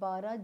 12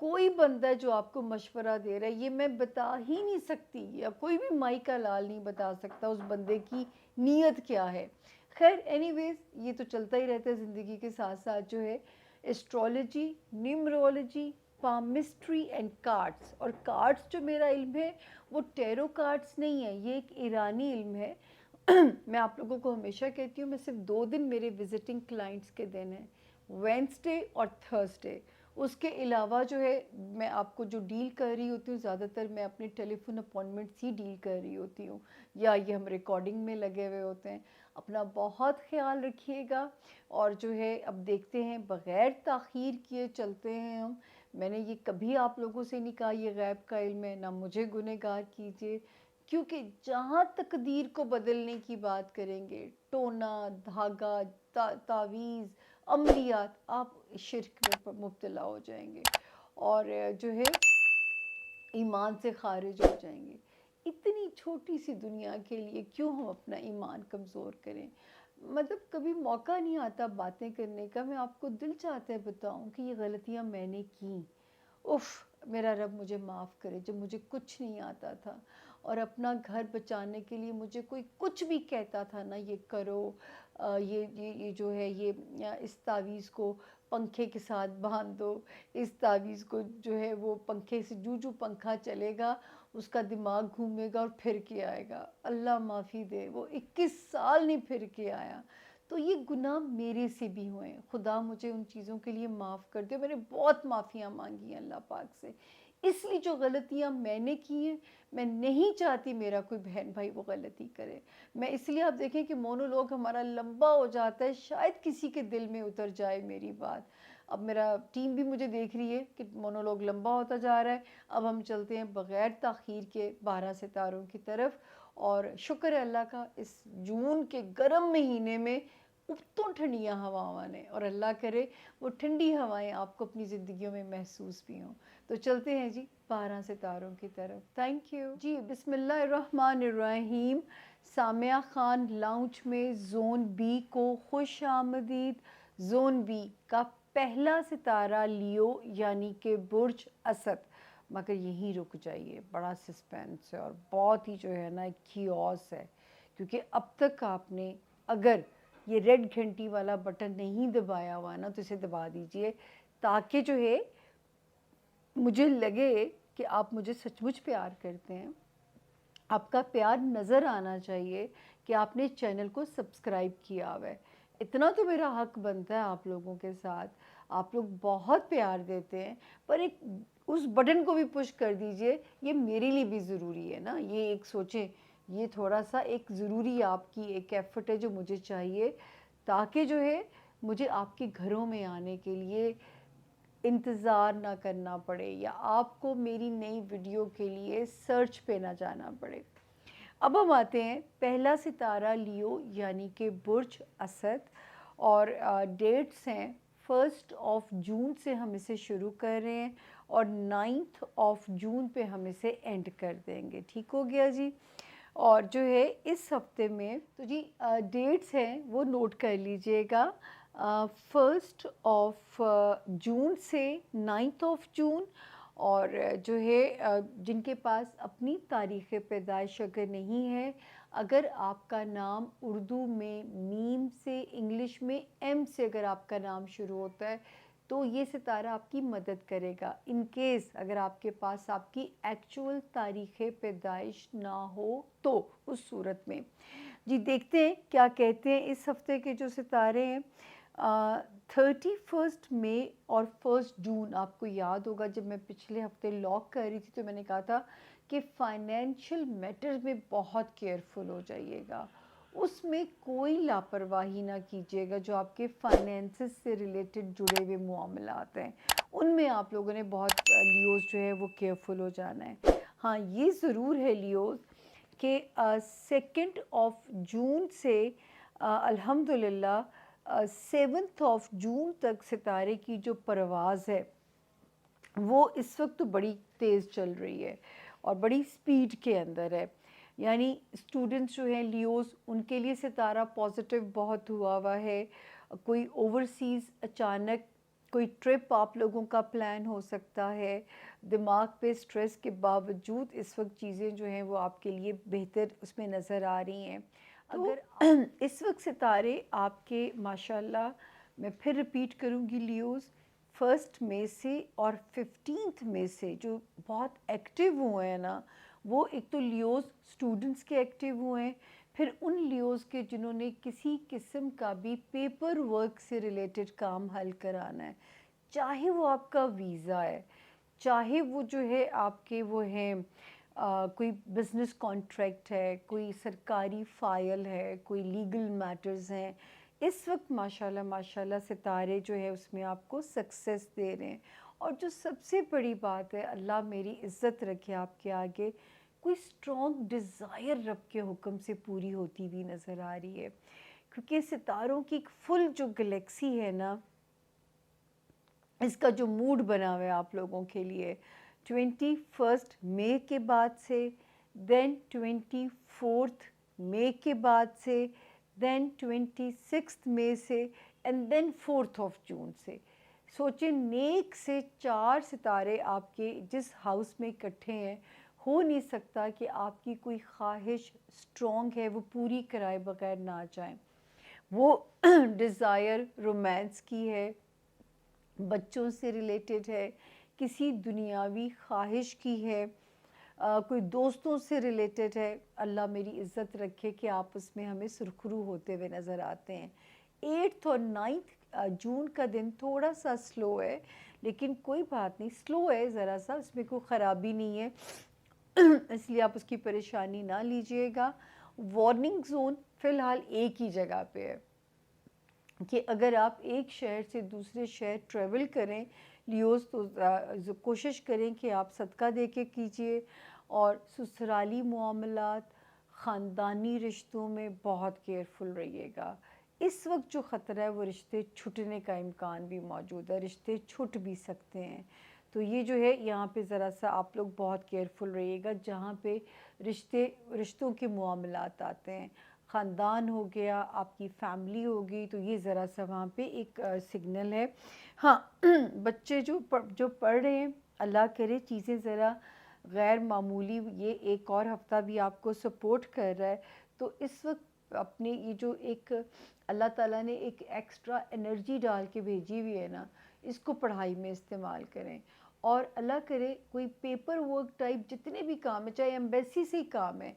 کوئی بندہ جو آپ کو مشورہ دے رہا ہے یہ میں بتا ہی نہیں سکتی، یا کوئی بھی مائی کا لال نہیں بتا سکتا اس بندے کی نیت کیا ہے۔ خیر اینی ویز یہ تو چلتا ہی رہتا ہے زندگی کے ساتھ ساتھ جو ہے اسٹرالوجی، نیومرولوجی، پامسٹری اینڈ کارڈس۔ اور کارڈس جو میرا علم ہے وہ ٹیرو کارڈس نہیں ہے، یہ ایک ایرانی علم ہے۔ میں آپ لوگوں کو ہمیشہ کہتی ہوں میں صرف 2 دن میرے وزٹنگ کلائنٹس کے دن ہیں، وینسڈے اور تھرسڈے۔ اس کے علاوہ جو ہے میں آپ کو جو ڈیل کر رہی ہوتی ہوں زیادہ تر میں اپنے ٹیلی فون اپوائنٹمنٹس ہی ڈیل کر رہی ہوتی ہوں، یا یہ ہم ریکارڈنگ میں لگے ہوئے ہوتے ہیں۔ اپنا بہت خیال رکھیے گا، اور جو ہے اب دیکھتے ہیں بغیر تاخیر کیے چلتے ہیں ہم۔ میں نے یہ کبھی آپ لوگوں سے نہیں کہا یہ غیب کا علم ہے، نہ مجھے گنہگار کیجیے، کیونکہ جہاں تقدیر کو بدلنے کی بات کریں گے، ٹونا دھاگا، تعویذ، عملیات، آپ شرک میں مبتلا ہو جائیں گے اور جو ہے ایمان سے خارج ہو جائیں گے۔ اتنی چھوٹی سی دنیا کے لیے کیوں ہم اپنا ایمان کمزور کریں؟ مطلب کبھی موقع نہیں آتا باتیں کرنے کا، میں آپ کو دل چاہتا ہے بتاؤں کہ یہ غلطیاں میں نے کیں۔ اف، میرا رب مجھے معاف کرے، جب مجھے کچھ نہیں آتا تھا اور اپنا گھر بچانے کے لیے مجھے کوئی کچھ بھی کہتا تھا نا، یہ کرو، یہ جو ہے یہ اس تعویذ کو پنکھے کے ساتھ باندھ دو، اس تعویذ کو جو ہے وہ پنکھے سے جو پنکھا چلے گا اس کا دماغ گھومے گا اور پھر کے آئے گا، اللہ معافی دے وہ 21 سال نہیں پھر کے آیا۔ تو یہ گناہ میرے سے بھی ہوئے ہیں، خدا مجھے ان چیزوں کے لیے معاف کر دے، میں نے بہت معافیاں مانگی ہیں اللہ پاک سے۔ اس لیے جو غلطیاں میں نے کی ہیں میں نہیں چاہتی میرا کوئی بہن بھائی وہ غلطی کرے۔ میں اس لیے آپ دیکھیں کہ مونولوگ ہمارا لمبا ہو جاتا ہے، شاید کسی کے دل میں اتر جائے میری بات۔ اب میرا ٹیم بھی مجھے دیکھ رہی ہے کہ مونولوگ لمبا ہوتا جا رہا ہے، اب ہم چلتے ہیں بغیر تاخیر کے 12 ستاروں کی طرف۔ اور شکر ہے اللہ کا اس جون کے گرم مہینے میں اتوں ٹھنڈیاں ہواواں نے، اور اللہ کرے وہ ٹھنڈی ہوائیں آپ کو اپنی زندگیوں میں محسوس بھی ہوں۔ تو چلتے ہیں جی 12 ستاروں کی طرف۔ تھینک یو جی۔ بسم اللہ الرحمن الرحیم۔ سامعہ خان لاؤنج میں زون بی کو خوش آمدید۔ زون بی کا پہلا ستارہ لیو یعنی کہ برج اسد، مگر یہیں رک جائیے، بڑا سسپینس ہے اور بہت ہی جو ہے نا کیوس ہے، کیونکہ اب تک آپ نے اگر یہ ریڈ گھنٹی والا بٹن نہیں دبایا ہوا نا تو اسے دبا دیجئے، تاکہ جو ہے مجھے لگے کہ آپ مجھے سچ مچ پیار کرتے ہیں۔ آپ کا پیار نظر آنا چاہیے کہ آپ نے چینل کو سبسکرائب کیا ہوا ہے، اتنا تو میرا حق بنتا ہے آپ لوگوں کے ساتھ۔ آپ لوگ بہت پیار دیتے ہیں، پر ایک اس بٹن کو بھی پش کر دیجئے، یہ میرے لیے بھی ضروری ہے نا، یہ ایک سوچیں، یہ تھوڑا سا ایک ضروری آپ کی ایک ایفرٹ ہے جو مجھے چاہیے، تاکہ جو ہے مجھے آپ کے گھروں میں آنے کے لیے انتظار نہ کرنا پڑے، یا آپ کو میری نئی ویڈیو کے لیے سرچ پہ نہ جانا پڑے۔ اب ہم آتے ہیں پہلا ستارہ لیو یعنی کہ برج اسد، اور ڈیٹس ہیں 1 جون سے ہم اسے شروع کر رہے ہیں اور 9 جون پہ ہم اسے اینڈ کر دیں گے، ٹھیک ہو گیا جی۔ اور جو ہے اس ہفتے میں تو جی ڈیٹس ہیں وہ نوٹ کر لیجئے گا، 1 جون سے 9 جون، اور جو ہے جن کے پاس اپنی تاریخ پیدائش اگر نہیں ہے، اگر آپ کا نام اردو میں میم سے، انگلش میں ایم سے اگر آپ کا نام شروع ہوتا ہے تو یہ ستارہ آپ کی مدد کرے گا۔ ان کیس اگر آپ کے پاس آپ کی ایکچول تاریخ پیدائش نہ ہو تو اس صورت میں جی دیکھتے ہیں کیا کہتے ہیں اس ہفتے کے جو ستارے ہیں۔ 31 مئی اور 1 جون، آپ کو یاد ہوگا جب میں پچھلے ہفتے لاک کر رہی تھی تو میں نے کہا تھا کہ فائنینشیل میٹر میں بہت کیئرفل ہو جائیے گا، اس میں کوئی لاپرواہی نہ کیجیے گا، جو آپ کے فائنینسز سے ریلیٹڈ جڑے ہوئے معاملات ہیں ان میں آپ لوگوں نے بہت لیوز جو ہے وہ کیئرفل ہو جانا ہے۔ ہاں یہ ضرور ہے لیوز کہ 2 جون سے الحمدللہ 7 جون تک ستارے کی جو پرواز ہے وہ اس وقت بڑی تیز چل رہی ہے اور بڑی سپیڈ کے اندر ہے، یعنی اسٹوڈنٹس جو ہیں لیوز ان کے لیے ستارہ پازیٹیو بہت ہوا ہے، کوئی اوورسیز اچانک کوئی ٹرپ آپ لوگوں کا پلان ہو سکتا ہے. دماغ پہ اسٹریس کے باوجود اس وقت چیزیں جو ہیں وہ آپ کے لیے بہتر اس میں نظر آ رہی ہیں. تو اگر اس وقت ستارے آپ کے ماشاءاللہ، میں پھر ریپیٹ کروں گی، لیوز 1 مئی سے اور 15 مئی سے جو بہت ایکٹیو ہوئے ہیں نا، وہ ایک تو لیوز اسٹوڈنٹس کے ایکٹیو ہوئے ہیں، پھر ان لیوز کے جنہوں نے کسی قسم کا بھی پیپر ورک سے ریلیٹڈ کام حل کرانا ہے، چاہے وہ آپ کا ویزا ہے، چاہے وہ جو ہے آپ کے وہ ہیں کوئی بزنس کانٹریکٹ ہے، کوئی سرکاری فائل ہے، کوئی لیگل میٹرز ہیں. اس وقت ماشاءاللہ ماشاءاللہ ستارے جو ہے اس میں آپ کو سکسیس دے رہے ہیں. اور جو سب سے بڑی بات ہے، اللہ میری عزت رکھے آپ کے آگے، کوئی اسٹرانگ ڈیزائر رب کے حکم سے پوری ہوتی ہوئی نظر آ رہی ہے. کیونکہ ستاروں کی ایک فل جو گلیکسی ہے نا، اس کا جو موڈ بنا ہوا ہے آپ لوگوں کے لیے 21 مئی کے بعد سے، دین 24 مئی کے بعد سے، دین 26 مئی سے، اینڈ دین 4 جون سے. سوچیں نیک سے 4 ستارے آپ کے جس ہاؤس میں اکٹھے ہیں، ہو نہیں سکتا کہ آپ کی کوئی خواہش اسٹرانگ ہے وہ پوری کرائے بغیر نہ جائیں. وہ ڈیزائر رومانس کی ہے، بچوں سے ریلیٹڈ ہے، کسی دنیاوی خواہش کی ہے، کوئی دوستوں سے ریلیٹڈ ہے. اللہ میری عزت رکھے کہ آپ اس میں ہمیں سرخرو ہوتے ہوئے نظر آتے ہیں. 8 اور 9 جون کا دن تھوڑا سا سلو ہے، لیکن کوئی بات نہیں، سلو ہے ذرا سا، اس میں کوئی خرابی نہیں ہے، اس لیے آپ اس کی پریشانی نہ لیجئے گا. وارننگ زون فی الحال ایک ہی جگہ پہ ہے کہ اگر آپ ایک شہر سے دوسرے شہر ٹریول کریں لیوز، تو کوشش کریں کہ آپ صدقہ دے کے کیجئے، اور سسرالی معاملات، خاندانی رشتوں میں بہت کیئرفل رہیے گا. اس وقت جو خطرہ ہے وہ رشتے چھٹنے کا امکان بھی موجود ہے، رشتے چھٹ بھی سکتے ہیں. تو یہ جو ہے یہاں پہ ذرا سا آپ لوگ بہت کیئرفل رہیے گا جہاں پہ رشتوں کے معاملات آتے ہیں. خاندان ہو گیا، آپ کی فیملی ہوگی، تو یہ ذرا سا وہاں پہ ایک سگنل ہے. ہاں، بچے جو پڑھ رہے ہیں، اللہ کرے چیزیں ذرا غیر معمولی، یہ ایک اور ہفتہ بھی آپ کو سپورٹ کر رہا ہے، تو اس وقت اپنے یہ جو ایک اللہ تعالیٰ نے ایک ایکسٹرا انرجی ڈال کے بھیجی ہوئی ہے نا، اس کو پڑھائی میں استعمال کریں. اور اللہ کرے کوئی پیپر ورک ٹائپ جتنے بھی کام ہیں، چاہے ایمبیسی سے ہی کام ہے،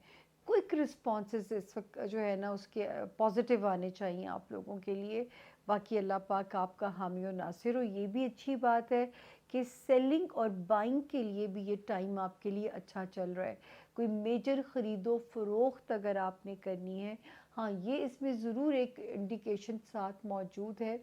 کوئک رسپانسز اس وقت جو ہے نا اس کے پازیٹیو آنے چاہیے آپ لوگوں کے لیے. باقی اللہ پاک آپ کا حامی و ناصر ہو. یہ بھی اچھی بات ہے کہ سیلنگ اور بائنگ کے لیے بھی یہ ٹائم آپ کے لیے اچھا چل رہا ہے. کوئی میجر خرید و فروخت اگر آپ نے کرنی ہے، ہاں یہ اس میں ضرور ایک انڈیکیشن ساتھ موجود ہے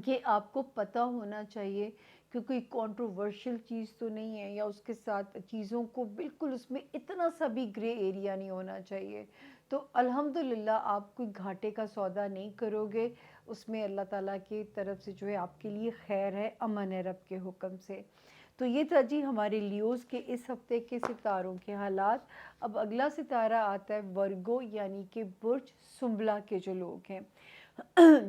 کہ آپ کو پتہ ہونا چاہیے کہ کوئی کنٹروورشل چیز تو نہیں ہے، یا اس کے ساتھ چیزوں کو بالکل اس میں اتنا سا بھی گرے ایریا نہیں ہونا چاہیے. تو الحمدللہ آپ کوئی گھاٹے کا سودا نہیں کرو گے، اس میں اللہ تعالیٰ کی طرف سے جو ہے آپ کے لیے خیر ہے، امن ہے رب کے حکم سے. تو یہ تھا جی ہمارے لیوز کے اس ہفتے کے ستاروں کے حالات. اب اگلا ستارہ آتا ہے ورگو، یعنی کہ برج سنبلہ کے جو لوگ ہیں،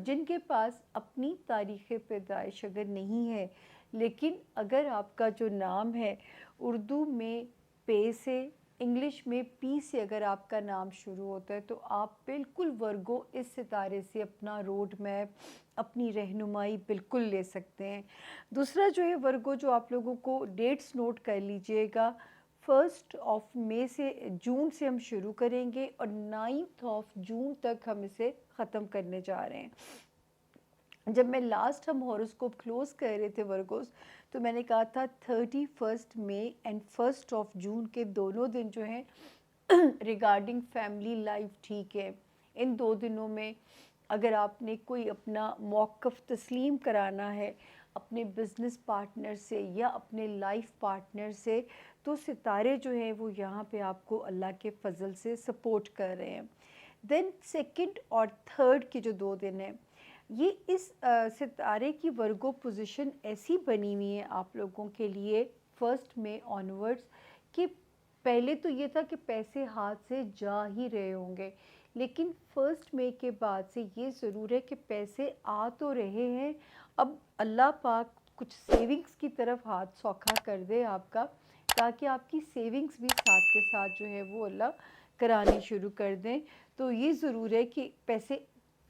جن کے پاس اپنی تاریخ پیدائش اگر نہیں ہے، لیکن اگر آپ کا جو نام ہے اردو میں پے سے، انگلش میں پی سے اگر آپ کا نام شروع ہوتا ہے، تو آپ بالکل ورگو اس ستارے سے اپنا روڈ میپ، اپنی رہنمائی بالکل لے سکتے ہیں. دوسرا جو ہے ورگو، جو آپ لوگوں کو ڈیٹس نوٹ کر لیجئے گا، 1 سے جون سے ہم شروع کریں گے اور 9 تک ہم اسے ختم کرنے جا رہے ہیں. جب میں لاسٹ ہم ہاروسکوپ کلوز کر رہے تھے ورگوز، تو میں نے کہا تھا 31 مئی اینڈ 1 جون کے دونوں دن جو ہیں ریگارڈنگ فیملی لائف ٹھیک ہے. ان 2 دنوں میں اگر آپ نے کوئی اپنا موقف تسلیم کرانا ہے اپنے بزنس پارٹنر سے یا اپنے لائف پارٹنر سے، تو ستارے جو ہیں وہ یہاں پہ آپ کو اللہ کے فضل سے سپورٹ کر رہے ہیں. دین 2 اور 3 کے جو 2 دن ہیں، یہ اس ستارے کی ورگو پوزیشن ایسی بنی ہوئی ہے آپ لوگوں کے لیے 1 مئی آنورڈز، کہ پہلے تو یہ تھا کہ پیسے ہاتھ سے جا ہی رہے ہوں گے، لیکن 1 مئی کے بعد سے یہ ضرور ہے کہ پیسے آ تو رہے ہیں، اب اللہ پاک کچھ سیونگز کی طرف ہاتھ سوکھا کر دے آپ کا، تاکہ آپ کی سیونگز بھی ساتھ کے ساتھ جو ہے وہ اللہ کرانی شروع کر دیں۔ تو یہ ضرور ہے کہ پیسے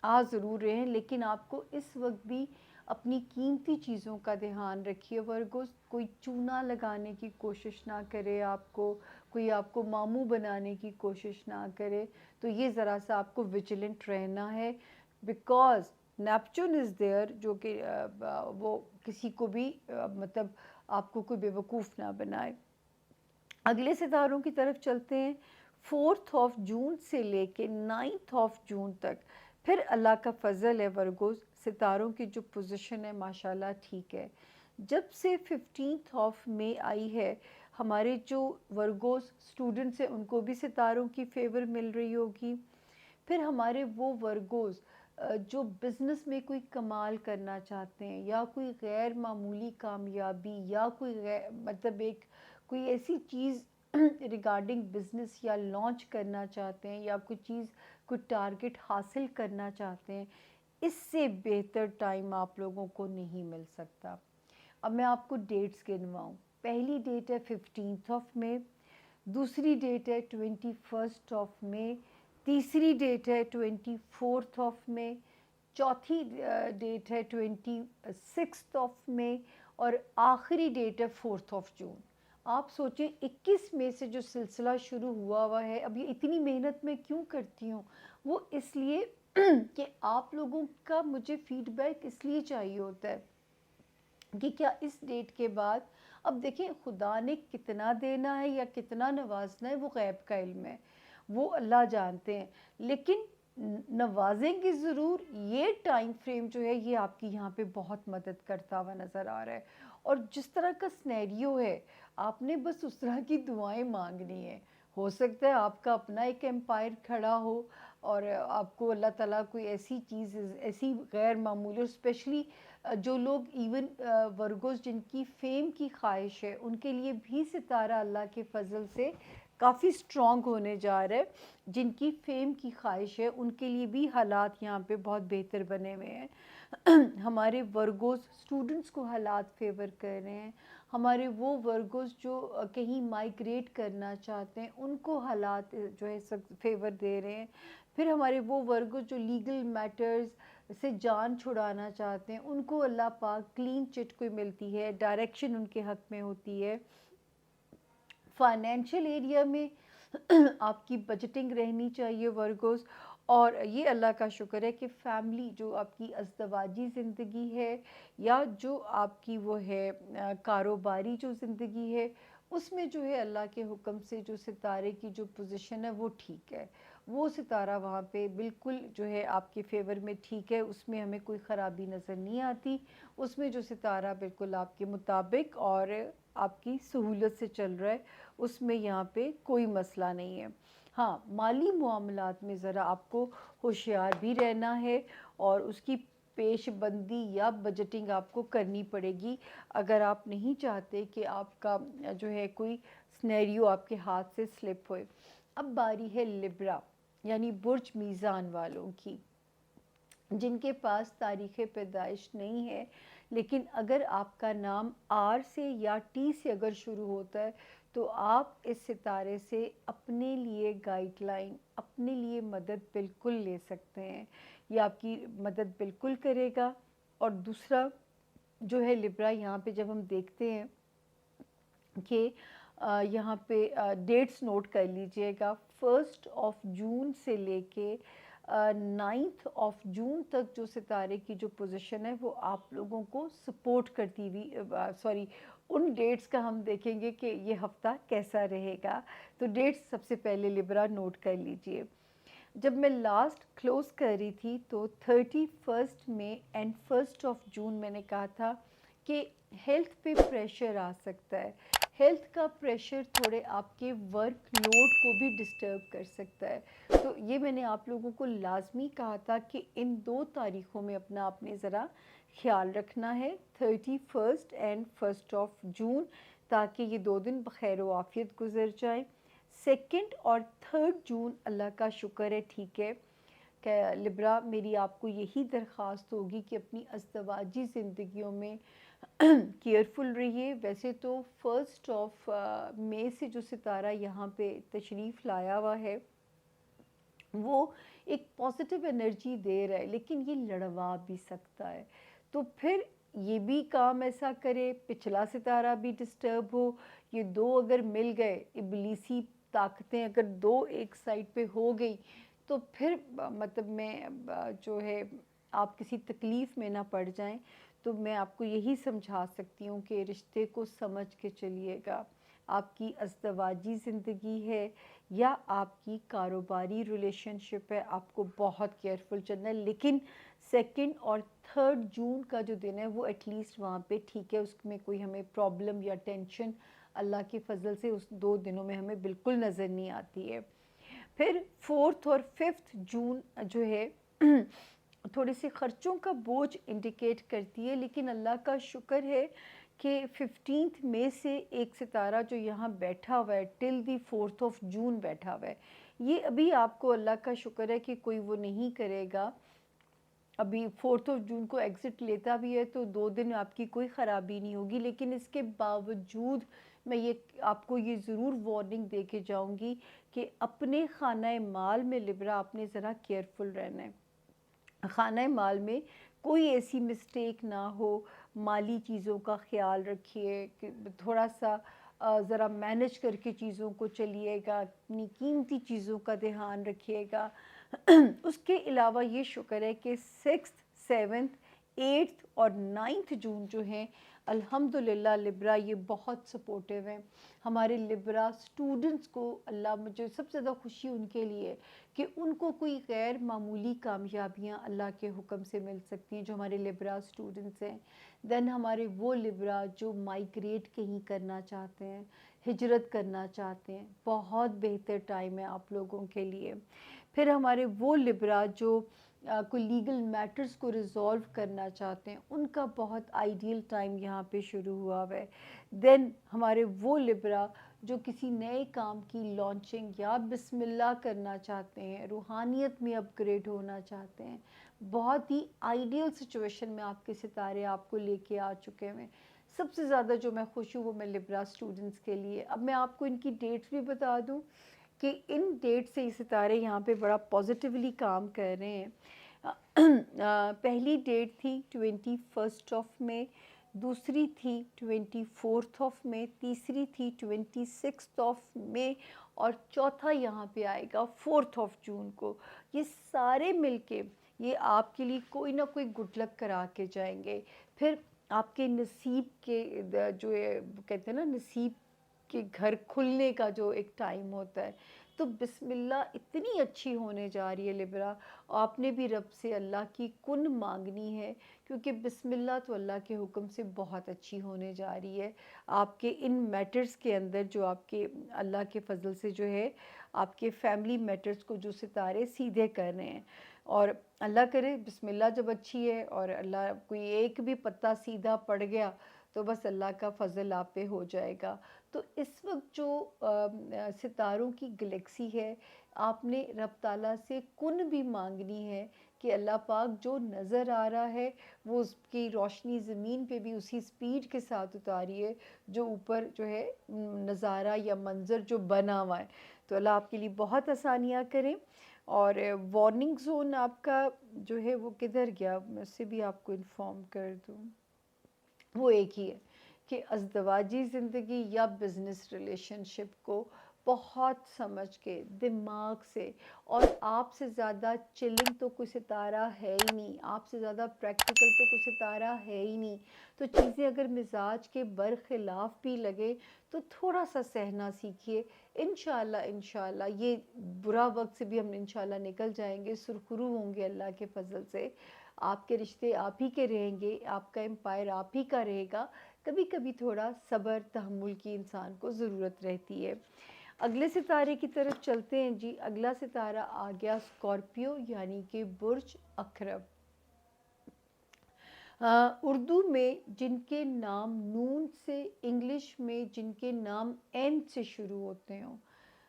آ ضرور رہے ہیں، لیکن آپ کو اس وقت بھی اپنی قیمتی چیزوں کا دھیان رکھیے ورگوز، کوئی چونا لگانے کی کوشش نہ کرے، آپ کو کوئی آپ کو ماموں بنانے کی کوشش نہ کرے، تو یہ ذرا سا آپ کو ویجیلنٹ رہنا ہے، بیکاز نیپچون از دیئر، جو کہ وہ کسی کو بھی مطلب آپ کو کوئی بیوقوف نہ بنائے۔ اگلے ستاروں کی طرف چلتے ہیں۔ 4 جون سے لے کے 9 جون تک پھر اللہ کا فضل ہے ورگوز، ستاروں کی جو پوزیشن ہے ماشاءاللہ ٹھیک ہے۔ جب سے 15 مئی آئی ہے، ہمارے جو ورگوز اسٹوڈنٹس ہیں ان کو بھی ستاروں کی فیور مل رہی ہوگی۔ پھر ہمارے وہ ورگوز جو بزنس میں کوئی کمال کرنا چاہتے ہیں، یا کوئی غیر معمولی کامیابی، یا کوئی مطلب کوئی ایسی چیز ریگارڈنگ بزنس یا لانچ کرنا چاہتے ہیں، یا کوئی چیز کوئی ٹارگٹ حاصل کرنا چاہتے ہیں، اس سے بہتر ٹائم آپ لوگوں کو نہیں مل سکتا۔ اب میں آپ کو ڈیٹس گنواؤں۔ پہلی ڈیٹ ہے 15 مئی، دوسری ڈیٹ ہے 21 مئی، تیسری ڈیٹ ہے 24 مئی، چوتھی ڈیٹ ہے 26 مئی، اور آخری ڈیٹ ہے 4 جون۔ آپ سوچیں 21 مئی سے جو سلسلہ شروع ہوا ہے، اب یہ اتنی محنت میں کیوں کرتی ہوں؟ وہ اس لیے کہ آپ لوگوں کا مجھے فیڈ بیک اس لیے چاہیے ہوتا ہے کہ کیا اس ڈیٹ کے بعد، اب دیکھیں خدا نے کتنا دینا ہے یا کتنا نوازنا ہے وہ غیب کا علم ہے، وہ اللہ جانتے ہیں، لیکن نوازیں گے ضرور۔ یہ ٹائم فریم جو ہے یہ آپ کی یہاں پہ بہت مدد کرتا ہوا نظر آ رہا ہے، اور جس طرح کا سنیریو ہے آپ نے بس اس طرح کی دعائیں مانگنی ہیں۔ ہو سکتا ہے آپ کا اپنا ایک امپائر کھڑا ہو، اور آپ کو اللہ تعالیٰ کوئی ایسی چیز، ایسی غیر معمولی، اور اسپیشلی جو لوگ ایون ورگوز جن کی فیم کی خواہش ہے، ان کے لیے بھی ستارہ اللہ کے فضل سے کافی سٹرونگ ہونے جا رہا ہے۔ جن کی فیم کی خواہش ہے ان کے لیے بھی حالات یہاں پہ بہت بہتر بنے ہوئے ہیں۔ ہمارے ورگوز اسٹوڈنٹس کو حالات فیور کر رہے ہیں، ہمارے وہ ورگوز جو کہیں مائگریٹ کرنا چاہتے ہیں ان کو حالات جو ہے سب فیور دے رہے ہیں۔ پھر ہمارے وہ ورگوز جو لیگل میٹرز سے جان چھڑانا چاہتے ہیں ان کو اللہ پاک کلین چٹ کوئی ملتی ہے، ڈائریکشن ان کے حق میں ہوتی ہے۔ فائنینشیل ایریا میں آپ کی بجٹنگ رہنی چاہیے ورگوز، اور یہ اللہ کا شکر ہے کہ فیملی جو آپ کی ازدواجی زندگی ہے، یا جو آپ کی وہ ہے کاروباری جو زندگی ہے، اس میں جو ہے اللہ کے حکم سے جو ستارے کی جو پوزیشن ہے وہ ٹھیک ہے، وہ ستارہ وہاں پہ بالکل جو ہے آپ کے فیور میں ٹھیک ہے، اس میں ہمیں کوئی خرابی نظر نہیں آتی، اس میں جو ستارہ بالکل آپ کے مطابق اور آپ کی سہولت سے چل رہا ہے، اس میں یہاں پہ کوئی مسئلہ نہیں ہے۔ ہاں، مالی معاملات میں ذرا آپ کو ہوشیار بھی رہنا ہے، اور اس کی پیش بندی یا بجٹنگ آپ کو کرنی پڑے گی، اگر آپ نہیں چاہتے کہ آپ کا جو ہے کوئی سنیریو آپ کے ہاتھ سے سلپ ہوئے۔ اب باری ہے لبرا یعنی برج میزان والوں کی، جن کے پاس تاریخ پیدائش نہیں ہے، لیکن اگر آپ کا نام آر سے یا ٹی سے اگر شروع ہوتا ہے تو آپ اس ستارے سے اپنے لیے گائیڈ لائن، اپنے لیے مدد بالکل لے سکتے ہیں، یہ آپ کی مدد بالکل کرے گا۔ اور دوسرا جو ہے لبرا، یہاں پہ جب ہم دیکھتے ہیں کہ یہاں پہ ڈیٹس نوٹ کر لیجئے گا، 1 جون سے لے کے 9 جون تک جو ستارے کی جو پوزیشن ہے وہ آپ لوگوں کو سپورٹ کرتی ہوئی، ان ڈیٹس کا ہم دیکھیں گے کہ یہ ہفتہ کیسا رہے گا، تو ڈیٹس سب سے پہلے لبرا نوٹ کر لیجئے۔ جب میں لاسٹ کلوز کر رہی تھی تو 31 مئی اینڈ 1 جون میں نے کہا تھا کہ ہیلتھ پہ پریشر آ سکتا ہے، ہیلتھ کا پریشر تھوڑے آپ کے ورک لوڈ کو بھی ڈسٹرب کر سکتا ہے، تو یہ میں نے آپ لوگوں کو لازمی کہا تھا کہ ان 2 تاریخوں میں اپنا آپ نے ذرا خیال رکھنا ہے، 31 اینڈ 1 جون، تاکہ یہ 2 دن بخیر و عافیت گزر جائیں۔ 2 اور 3 جون اللہ کا شکر ہے ٹھیک ہے کہ لبرا میری آپ کو یہی درخواست ہوگی کہ اپنی ازدواجی زندگیوں میں کیئرفل رہیے. ویسے تو 1 مئی سے جو ستارہ یہاں پہ تشریف لایا ہوا ہے وہ ایک پازیٹیو انرجی دے رہا ہے، لیکن یہ لڑوا بھی سکتا ہے. تو پھر یہ بھی کام ایسا کرے، پچھلا ستارہ بھی ڈسٹرب ہو، یہ دو اگر مل گئے، ابلیسی طاقتیں اگر دو ایک سائڈ پہ ہو گئی تو پھر مطلب میں جو ہے آپ کسی تکلیف میں نہ پڑ جائیں. تو میں آپ کو یہی سمجھا سکتی ہوں کہ رشتے کو سمجھ کے چلیے گا. آپ کی ازدواجی زندگی ہے یا آپ کی کاروباری ریلیشن شپ ہے، آپ کو بہت کیئرفل چلنا ہے. لیکن 2 اور 3 جون کا جو دن ہے وہ ایٹ لیسٹ وہاں پہ ٹھیک ہے، اس میں کوئی ہمیں پرابلم یا ٹینشن اللہ کے فضل سے اس 2 دنوں میں ہمیں بالکل نظر نہیں آتی ہے. پھر 4 اور 5 جون جو ہے تھوڑے سے خرچوں کا بوجھ انڈیکیٹ کرتی ہے، لیکن اللہ کا شکر ہے کہ 15 مئی سے ایک ستارہ جو یہاں بیٹھا ہوا ہے ٹل دی 4 جون بیٹھا ہوا ہے، یہ ابھی آپ کو اللہ کا شکر ہے کہ کوئی وہ نہیں کرے گا. ابھی 4 جون کو ایگزٹ لیتا بھی ہے تو 2 دن آپ کی کوئی خرابی نہیں ہوگی. لیکن اس کے باوجود میں یہ آپ کو یہ ضرور وارننگ دے کے جاؤں گی کہ اپنے خانہ مال میں لبرا آپ نے ذرا کیئرفل رہنا ہے. خانہ مال میں کوئی ایسی مسٹیک نہ ہو، مالی چیزوں کا خیال رکھیے کہ تھوڑا سا ذرا مینج کر کے چیزوں کو چلیے گا، اپنی قیمتی چیزوں کا دھیان رکھیے گا. اس کے علاوہ یہ شکر ہے کہ 6، 7، 8 اور 9 جون جو ہیں الحمدللہ لبرا یہ بہت سپورٹیو ہیں. ہمارے لبرا سٹوڈنٹس کو اللہ، مجھے سب سے زیادہ خوشی ان کے لیے کہ ان کو کوئی غیر معمولی کامیابیاں اللہ کے حکم سے مل سکتی ہیں جو ہمارے لبرا سٹوڈنٹس ہیں. دین ہمارے وہ لبرا جو مائگریٹ کہیں کرنا چاہتے ہیں، ہجرت کرنا چاہتے ہیں، بہت بہتر ٹائم ہے آپ لوگوں کے لیے. پھر ہمارے وہ لبرا جو کوئی لیگل میٹرز کو ریزولو کرنا چاہتے ہیں، ان کا بہت آئیڈیل ٹائم یہاں پہ شروع ہوا ہوا ہے. دین ہمارے وہ لبرا جو کسی نئے کام کی لانچنگ یا بسم اللہ کرنا چاہتے ہیں، روحانیت میں اپ گریڈ ہونا چاہتے ہیں، بہت ہی آئیڈیل سچویشن میں آپ کے ستارے آپ کو لے کے آ چکے ہیں. سب سے زیادہ جو میں خوش ہوں وہ میں لبرا سٹوڈنٹس کے لیے. اب میں آپ کو ان کی ڈیٹس بھی بتا دوں کہ ان ڈیٹ سے یہ ستارے یہاں پہ بڑا پازیٹیولی کام کر رہے ہیں. پہلی ڈیٹ تھی 21 مئی، دوسری تھی 24 مئی، تیسری تھی 26 مئی اور چوتھا یہاں پہ آئے گا 4 جون کو. یہ سارے مل کے یہ آپ کے لیے کوئی نہ کوئی گڈ لک کرا کے جائیں گے. پھر آپ کے نصیب کے جو کہتے ہیں نا نصیب کے گھر کھلنے کا جو ایک ٹائم ہوتا ہے، تو بسم اللہ اتنی اچھی ہونے جا رہی ہے لبرا. آپ نے بھی رب سے اللہ کی کن مانگنی ہے کیونکہ بسم اللہ تو اللہ کے حکم سے بہت اچھی ہونے جا رہی ہے. آپ کے ان میٹرز کے اندر جو آپ کے اللہ کے فضل سے جو ہے آپ کے فیملی میٹرز کو جو ستارے سیدھے کر رہے ہیں، اور اللہ کرے بسم اللہ جب اچھی ہے اور اللہ کوئی ایک بھی پتا سیدھا پڑ گیا تو بس اللہ کا فضل آپ پہ ہو جائے گا. تو اس وقت جو ستاروں کی گلیکسی ہے، آپ نے رب تعالیٰ سے کن بھی مانگنی ہے کہ اللہ پاک جو نظر آ رہا ہے وہ اس کی روشنی زمین پہ بھی اسی سپیڈ کے ساتھ اتاری ہے جو اوپر جو ہے نظارہ یا منظر جو بنا ہوا ہے. تو اللہ آپ کے لیے بہت آسانیاں کریں. اور وارننگ زون آپ کا جو ہے وہ کدھر گیا، میں اس سے بھی آپ کو انفارم کر دوں. وہ ایک ہی ہے کہ ازدواجی زندگی یا بزنس ریلیشن شپ کو بہت سمجھ کے دماغ سے، اور آپ سے زیادہ چلنگ تو کوئی ستارہ ہے ہی نہیں، آپ سے زیادہ پریکٹیکل تو کوئی ستارہ ہے ہی نہیں. تو چیزیں اگر مزاج کے برخلاف بھی لگے تو تھوڑا سا سہنا سیکھیے. انشاءاللہ یہ برا وقت سے بھی ہم انشاءاللہ نکل جائیں گے، سرخرو ہوں گے اللہ کے فضل سے. آپ کے رشتے آپ ہی کے رہیں گے، آپ کا امپائر آپ ہی کا رہے گا. کبھی کبھی تھوڑا صبر تحمل کی انسان کو ضرورت رہتی ہے. اگلے ستارے کی طرف چلتے ہیں جی. اگلا ستارہ آ گیا اسکارپیو یعنی کہ برج عقرب. اردو میں جن کے نام نون سے، انگلش میں جن کے نام این سے شروع ہوتے ہوں،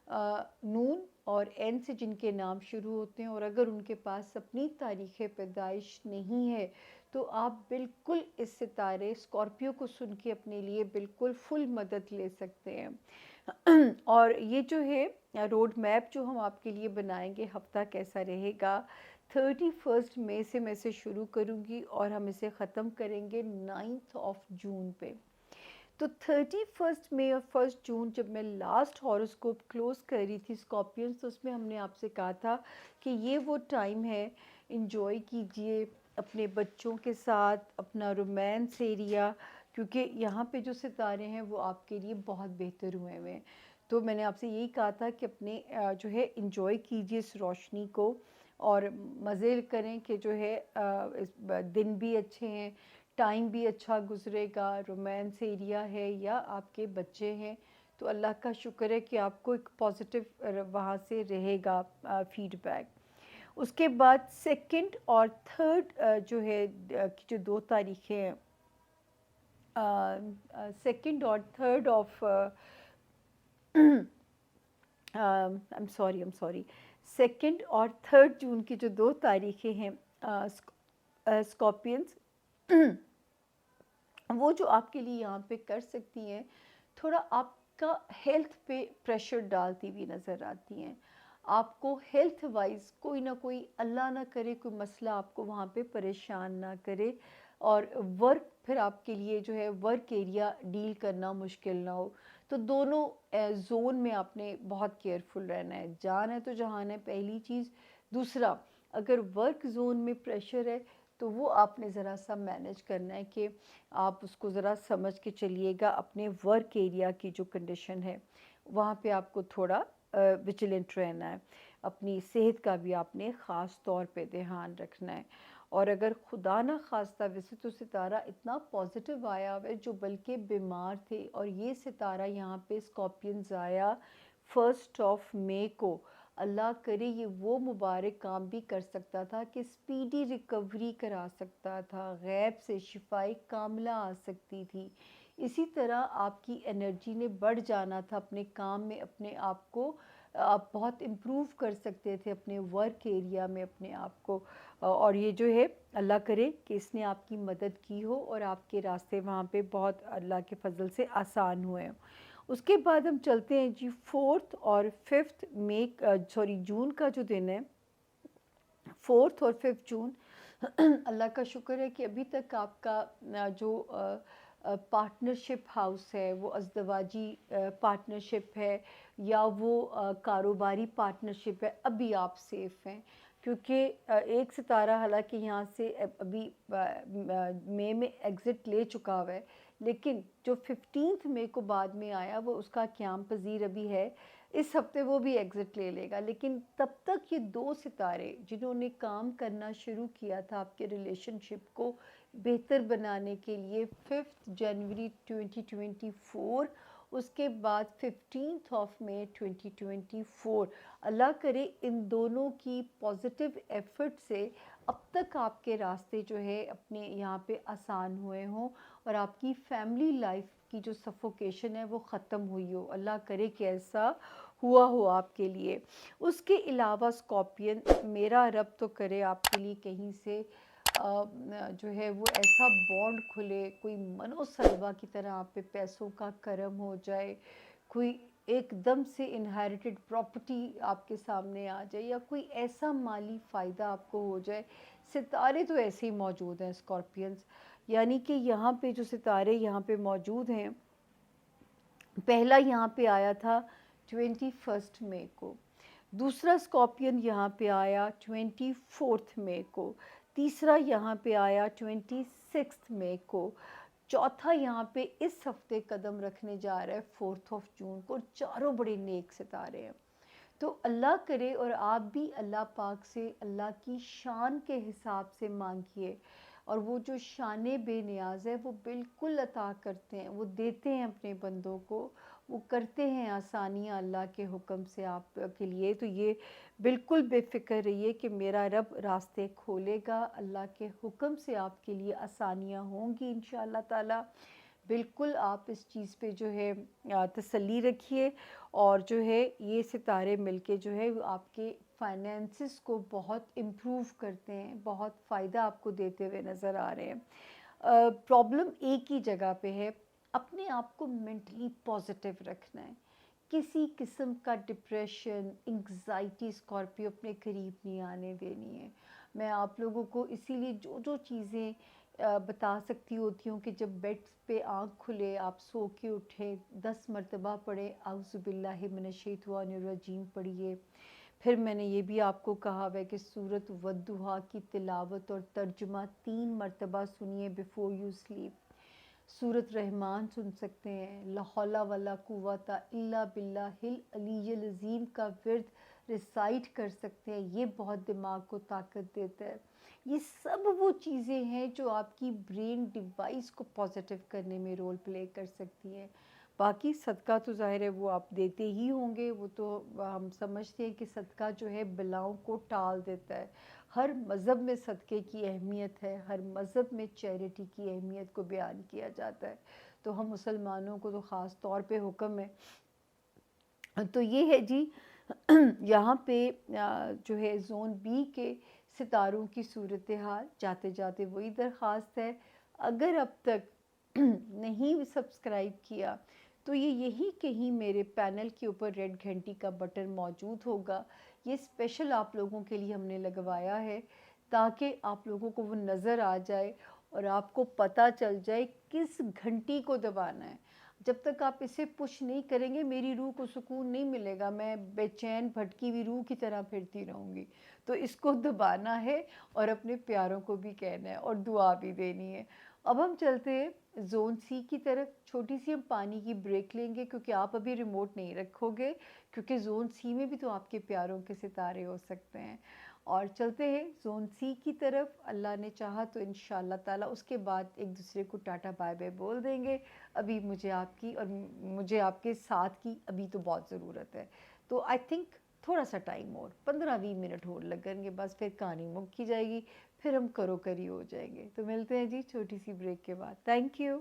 نون اور این سے جن کے نام شروع ہوتے ہیں، اور اگر ان کے پاس اپنی تاریخ پیدائش نہیں ہے تو آپ بالکل اس ستارے اسکارپیو کو سن کے اپنے لیے بالکل فل مدد لے سکتے ہیں۔ اور یہ جو ہے روڈ میپ جو ہم آپ کے لیے بنائیں گے، ہفتہ کیسا رہے گا، 31 مئی سے میں اسے شروع کروں گی اور ہم اسے ختم کریں گے 9 جون پہ۔ تو 31 مئی اور 1 جون جب میں لاسٹ ہاروسکوپ کلوز کر رہی تھی اسکارپینس، تو اس میں ہم نے آپ سے کہا تھا کہ یہ وہ ٹائم ہے، انجوائے کیجئے اپنے بچوں کے ساتھ اپنا رومانس ایریا، کیونکہ یہاں پہ جو ستارے ہیں وہ آپ کے لیے بہت بہتر ہوئے ہیں۔ تو میں نے آپ سے یہی کہا تھا کہ اپنے جو ہے انجوائے کیجئے اس روشنی کو، اور مزے کریں کہ جو ہے دن بھی اچھے ہیں، ٹائم بھی اچھا گزرے گا، رومانس ایریا ہے یا آپ کے بچے ہیں، تو اللہ کا شکر ہے کہ آپ کو ایک پازیٹیو وہاں سے رہے گا فیڈ بیک۔ اس کے بعد 2 اور 3 جو ہے جو 2 تاریخیں ہیں، 2 اور 3 I'm sorry 2 اور 3 جون کی جو 2 تاریخیں ہیں اسکارپینس، وہ جو آپ کے لیے یہاں پہ کر سکتی ہیں، تھوڑا آپ کا ہیلتھ پہ پریشر ڈالتی ہوئی نظر آتی ہیں، آپ کو ہیلتھ وائز کوئی نہ کوئی، اللہ نہ کرے کوئی مسئلہ آپ کو وہاں پہ پریشان نہ کرے، اور ورک پھر آپ کے لیے جو ہے ورک ایریا ڈیل کرنا مشکل نہ ہو۔ تو دونوں زون میں آپ نے بہت کیئرفل رہنا ہے، جان ہے تو جہان ہے پہلی چیز، دوسرا اگر ورک زون میں پریشر ہے تو وہ آپ نے ذرا سا مینیج کرنا ہے کہ آپ اس کو ذرا سمجھ کے چلیے گا، اپنے ورک ایریا کی جو کنڈیشن ہے وہاں پہ آپ کو تھوڑا ویجیلنٹ رہنا ہے، اپنی صحت کا بھی آپ نے خاص طور پہ دھیان رکھنا ہے۔ اور اگر خدا نہ خواستہ، ویسے تو ستارہ اتنا پازیٹیو آیا ہوا ہے جو بلکہ بیمار تھے، اور یہ ستارہ یہاں پہ اسکارپینز آیا 1 مئی کو، اللہ کرے یہ وہ مبارک کام بھی کر سکتا تھا کہ سپیڈی ریکوری کرا سکتا تھا، غیب سے شفائے کاملہ آ سکتی تھی، اسی طرح آپ کی انرجی نے بڑھ جانا تھا اپنے کام میں، اپنے آپ کو آپ بہت امپروو کر سکتے تھے اپنے ورک ایریا میں اپنے آپ کو، اور یہ جو ہے اللہ کرے کہ اس نے آپ کی مدد کی ہو اور آپ کے راستے وہاں پہ بہت اللہ کے فضل سے آسان ہوئے ہیں۔ اس کے بعد ہم چلتے ہیں جی 4 اور 5 جون کا جو دن ہے، 4 اور 5 جون، اللہ کا شکر ہے کہ ابھی تک آپ کا جو پارٹنرشپ ہاؤس ہے وہ ازدواجی پارٹنرشپ ہے یا وہ کاروباری پارٹنرشپ ہے، ابھی آپ سیف ہیں، کیونکہ ایک ستارہ حالانکہ یہاں سے ابھی مئی میں ایگزٹ لے چکا ہوا ہے، لیکن جو 15 مئی کو بعد میں آیا وہ اس کا قیام پذیر ابھی ہے، اس ہفتے وہ بھی ایگزٹ لے لے گا، لیکن تب تک یہ 2 ستارے جنہوں نے کام کرنا شروع کیا تھا آپ کے ریلیشن شپ کو بہتر بنانے کے لیے، 5 جنوری 2024، اس کے بعد 15 مئی 2024، اللہ کرے ان دونوں کی پازیٹیو ایفرٹ سے اب تک آپ کے راستے جو ہے اپنے یہاں پہ آسان ہوئے ہوں، اور آپ کی فیملی لائف کی جو سفوکیشن ہے وہ ختم ہوئی ہو، اللہ کرے کہ ایسا ہوا ہو آپ کے لیے۔ اس کے علاوہ اسکارپین، میرا رب تو کرے آپ کے لیے کہیں سے جو ہے وہ ایسا بانڈ کھلے، کوئی منو سلوا کی طرح آپ پہ پیسوں کا کرم ہو جائے، کوئی ایک دم سے انہیریٹڈ پراپرٹی آپ کے سامنے آ جائے، یا کوئی ایسا مالی فائدہ آپ کو ہو جائے۔ ستارے تو ایسے ہی موجود ہیں اسکارپینز، یعنی کہ یہاں پہ جو ستارے یہاں پہ موجود ہیں، پہلا یہاں پہ آیا تھا 21 مئی کو، دوسرا اسکارپین یہاں پہ آیا 24 مئی کو، تیسرا یہاں پہ آیا 26 مئی کو، چوتھا یہاں پہ اس ہفتے قدم رکھنے جا رہا ہے 4 جون کو، چاروں بڑے نیک ستارے ہیں۔ تو اللہ کرے اور آپ بھی اللہ پاک سے اللہ کی شان کے حساب سے مانگیے، اور وہ جو شان بے نیاز ہے وہ بالکل عطا کرتے ہیں، وہ دیتے ہیں اپنے بندوں کو، وہ کرتے ہیں آسانیاں اللہ کے حکم سے آپ کے لیے۔ تو یہ بالکل بے فکر رہیے کہ میرا رب راستے کھولے گا، اللہ کے حکم سے آپ کے لیے آسانیاں ہوں گی انشاءاللہ تعالی۔ بالکل آپ اس چیز پہ جو ہے تسلی رکھیے، اور جو ہے یہ ستارے مل کے جو ہے آپ کے فائنینسز کو بہت امپروو کرتے ہیں، بہت فائدہ آپ کو دیتے ہوئے نظر آ رہے ہیں۔ پرابلم ایک ہی جگہ پہ ہے، اپنے آپ کو مینٹلی پازیٹیو رکھنا ہے۔ کسی قسم کا ڈپریشن، انگزائٹی اسکارپیو اپنے قریب نہیں آنے دینی ہے۔ میں آپ لوگوں کو اسی لیے جو جو چیزیں بتا سکتی ہوتی ہوں کہ جب بیڈ پہ آنکھ کھلے آپ سو کے اٹھیں 10 مرتبہ پڑھیں اعوذ باللہ من الشیطان الرجیم پڑھیے۔ پھر میں نے یہ بھی آپ کو کہا ہے کہ سورۃ والضحیٰ کی تلاوت اور ترجمہ 3 مرتبہ سنیے بیفور یو سلیپ۔ سورۃ رحمان سن سکتے ہیں، لا حول ولا قوت الا باللہ العلی العظیم کا ورد ریسائٹ کر سکتے ہیں، یہ بہت دماغ کو طاقت دیتا ہے۔ یہ سب وہ چیزیں ہیں جو آپ کی برین ڈیوائس کو پازیٹیو کرنے میں رول پلے کر سکتی ہیں۔ باقی صدقہ تو ظاہر ہے وہ آپ دیتے ہی ہوں گے، وہ تو ہم سمجھتے ہیں کہ صدقہ جو ہے بلاؤں کو ٹال دیتا ہے۔ ہر مذہب میں صدقے کی اہمیت ہے، ہر مذہب میں چیریٹی کی اہمیت کو بیان کیا جاتا ہے، تو ہم مسلمانوں کو تو خاص طور پہ حکم ہے۔ تو یہ ہے جی یہاں پہ جو ہے زون بی کے ستاروں کی صورتحال، جاتے جاتے وہی درخواست ہے، اگر اب تک نہیں سبسکرائب کیا تو یہی کہیں میرے پینل کے اوپر ریڈ گھنٹی کا بٹن موجود ہوگا۔ یہ اسپیشل آپ لوگوں کے لیے ہم نے لگوایا ہے تاکہ آپ لوگوں کو وہ نظر آ جائے اور آپ کو پتہ چل جائے کس گھنٹی کو دبانا ہے۔ جب تک آپ اسے پش نہیں کریں گے میری روح کو سکون نہیں ملے گا، میں بے چین بھٹکی ہوئی روح کی طرح پھرتی رہوں گی۔ تو اس کو دبانا ہے اور اپنے پیاروں کو بھی کہنا ہے اور دعا بھی دینی ہے۔ اب ہم چلتے ہیں زون سی کی طرف، چھوٹی سی ہم پانی کی بریک لیں گے کیونکہ آپ ابھی ریموٹ نہیں رکھو گے، کیونکہ زون سی میں بھی تو آپ کے پیاروں کے ستارے ہو سکتے ہیں۔ اور چلتے ہیں زون سی کی طرف، اللہ نے چاہا تو انشاءاللہ تعالیٰ اس کے بعد ایک دوسرے کو ٹاٹا بائے بائے بول دیں گے۔ ابھی مجھے آپ کی اور مجھے آپ کے ساتھ کی ابھی تو بہت ضرورت ہے، تو آئی تھنک تھوڑا سا ٹائم اور 15-20 منٹ اور لگیں گے، بس پھر کہانی مک کی جائے گی، پھر ہم کرو کری ہو جائیں گے۔ تو ملتے ہیں جی چھوٹی سی بریک کے بعد۔ Thank you.